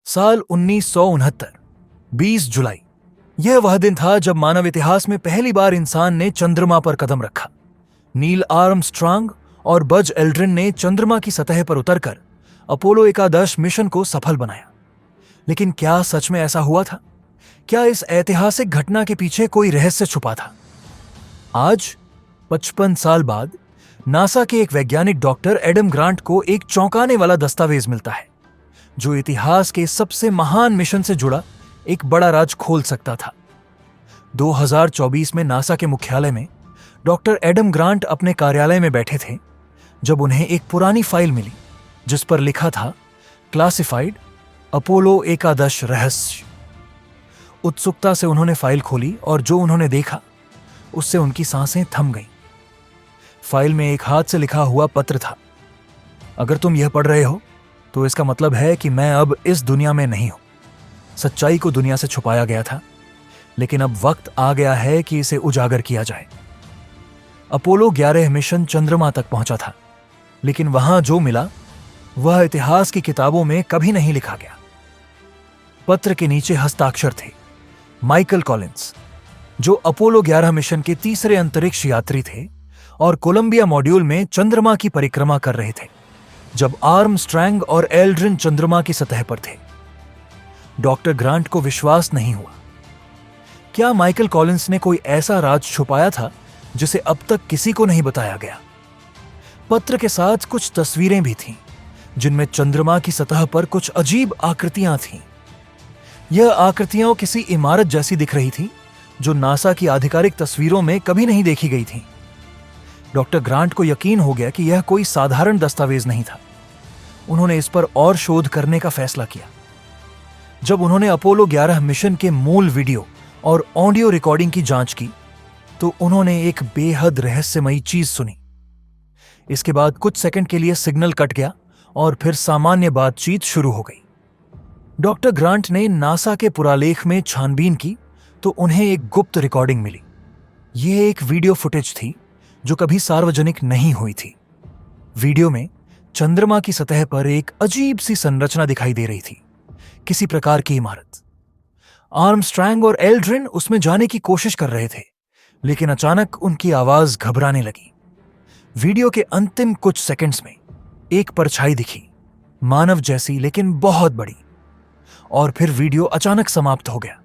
साल 1969, 20 जुलाई। यह वह दिन था जब मानव इतिहास में पहली बार इंसान ने चंद्रमा पर कदम रखा। नील आर्मस्ट्रांग और बज एल्ड्रिन ने चंद्रमा की सतह पर उतरकर अपोलो 11 मिशन को सफल बनाया। लेकिन क्या सच में ऐसा हुआ था? क्या इस ऐतिहासिक घटना के पीछे कोई रहस्य छुपा था? आज 55 साल बाद नासा के एक वैज्ञानिक डॉक्टर एडम ग्रांट को एक चौंकाने वाला दस्तावेज मिलता है जो इतिहास के सबसे महान मिशन से जुड़ा एक बड़ा राज खोल सकता था। 2024 में नासा के मुख्यालय में डॉक्टर एडम ग्रांट अपने कार्यालय में बैठे थे जब उन्हें एक पुरानी फाइल मिली जिस पर लिखा था क्लासिफाइड अपोलो 11 रहस्य। उत्सुकता से उन्होंने फाइल खोली और जो उन्होंने देखा उससे उनकी सांसें थम गईं। फाइल में एक हाथ से लिखा हुआ पत्र था। अगर तुम यह पढ़ रहे हो तो इसका मतलब है कि मैं अब इस दुनिया में नहीं हूं। सच्चाई को दुनिया से छुपाया गया था, लेकिन अब वक्त आ गया है कि इसे उजागर किया जाए। अपोलो 11 मिशन चंद्रमा तक पहुंचा था, लेकिन वहां जो मिला वह इतिहास की किताबों में कभी नहीं लिखा गया। पत्र के नीचे हस्ताक्षर थे माइकल कॉलिंस, जो अपोलो 11 मिशन के तीसरे अंतरिक्ष यात्री थे और कोलंबिया मॉड्यूल में चंद्रमा की परिक्रमा कर रहे थे जब आर्मस्ट्रांग और एल्ड्रिन चंद्रमा की सतह पर थे। डॉक्टर ग्रांट को विश्वास नहीं हुआ। क्या माइकल कॉलिंस ने कोई ऐसा राज छुपाया था जिसे अब तक किसी को नहीं बताया गया? पत्र के साथ कुछ तस्वीरें भी थीं जिनमें चंद्रमा की सतह पर कुछ अजीब आकृतियां थीं। यह आकृतियां किसी इमारत जैसी दिख रही थी जो नासा की आधिकारिक तस्वीरों में कभी नहीं देखी गई थी। डॉक्टर ग्रांट को यकीन हो गया कि यह कोई साधारण दस्तावेज नहीं था। उन्होंने इस पर और शोध करने का फैसला किया। जब उन्होंने अपोलो 11 मिशन के मूल वीडियो और ऑडियो रिकॉर्डिंग की जांच की तो उन्होंने एक बेहद रहस्यमयी चीज सुनी। इसके बाद कुछ सेकंड के लिए सिग्नल कट गया और फिर सामान्य बातचीत शुरू हो गई। डॉक्टर ग्रांट ने नासा के पुरालेख में छानबीन की तो उन्हें एक गुप्त रिकॉर्डिंग मिली। यह एक वीडियो फुटेज थी जो कभी सार्वजनिक नहीं हुई थी। वीडियो में चंद्रमा की सतह पर एक अजीब सी संरचना दिखाई दे रही थी, किसी प्रकार की इमारत। आर्मस्ट्रांग और एल्ड्रिन उसमें जाने की कोशिश कर रहे थे, लेकिन अचानक उनकी आवाज घबराने लगी। वीडियो के अंतिम कुछ सेकंड्स में एक परछाई दिखी, मानव जैसी लेकिन बहुत बड़ी, और फिर वीडियो अचानक समाप्त हो गया।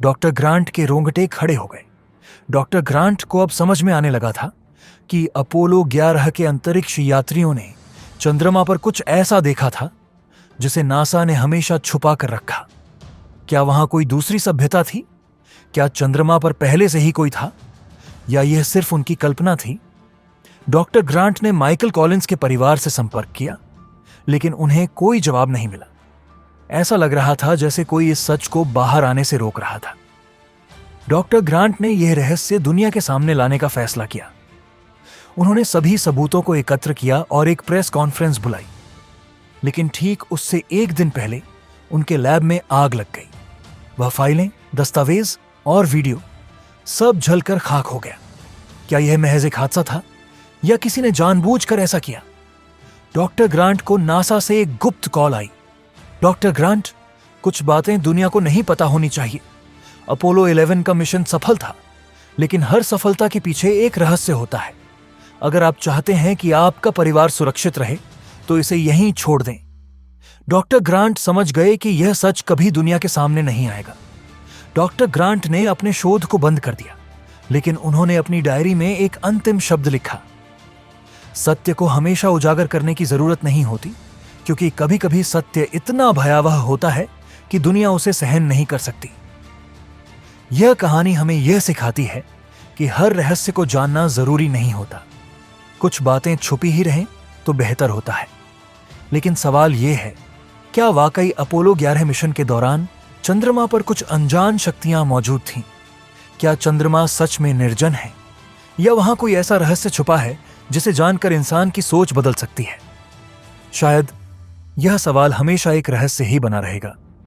डॉक्टर ग्रांट के रोंगटे खड़े हो गए। डॉक्टर ग्रांट को अब समझ में आने लगा था कि अपोलो 11 के अंतरिक्ष यात्रियों ने चंद्रमा पर कुछ ऐसा देखा था जिसे नासा ने हमेशा छुपा कर रखा। क्या वहां कोई दूसरी सभ्यता थी? क्या चंद्रमा पर पहले से ही कोई था, या यह सिर्फ उनकी कल्पना थी? डॉक्टर ग्रांट ने माइकल कॉलिंस के परिवार से संपर्क किया, लेकिन उन्हें कोई जवाब नहीं मिला। ऐसा लग रहा था जैसे कोई इस सच को बाहर आने से रोक रहा था। डॉक्टर ग्रांट ने यह रहस्य दुनिया के सामने लाने का फैसला किया। उन्होंने सभी सबूतों को एकत्र किया और एक प्रेस कॉन्फ्रेंस बुलाई, लेकिन ठीक उससे एक दिन पहले उनके लैब में आग लग गई। वह फाइलें, दस्तावेज और वीडियो सब जलकर खाक हो गया। क्या यह महज एक हादसा था या किसी ने जानबूझकर ऐसा किया? डॉक्टर ग्रांट को नासा से एक गुप्त कॉल आई। डॉक्टर ग्रांट, कुछ बातें दुनिया को नहीं पता होनी चाहिए। अपोलो 11 का मिशन सफल था, लेकिन हर सफलता के पीछे एक रहस्य होता है। अगर आप चाहते हैं कि आपका परिवार सुरक्षित रहे तो इसे यहीं छोड़ दें। डॉक्टर ग्रांट समझ गए कि यह सच कभी दुनिया के सामने नहीं आएगा। डॉक्टर ग्रांट ने अपने शोध को बंद कर दिया, लेकिन उन्होंने अपनी डायरी में एक अंतिम शब्द लिखा। सत्य को हमेशा उजागर करने की जरूरत नहीं होती, क्योंकि कभी कभी सत्य इतना भयावह होता है कि दुनिया उसे सहन नहीं कर सकती। यह कहानी हमें यह सिखाती है कि हर रहस्य को जानना जरूरी नहीं होता। कुछ बातें छुपी ही रहें तो बेहतर होता है। लेकिन सवाल यह है, क्या वाकई अपोलो 11 मिशन के दौरान चंद्रमा पर कुछ अनजान शक्तियां मौजूद थीं? क्या चंद्रमा सच में निर्जन है, या वहां कोई ऐसा रहस्य छुपा है जिसे जानकर इंसान की सोच बदल सकती है? शायद यह सवाल हमेशा एक रहस्य ही बना रहेगा।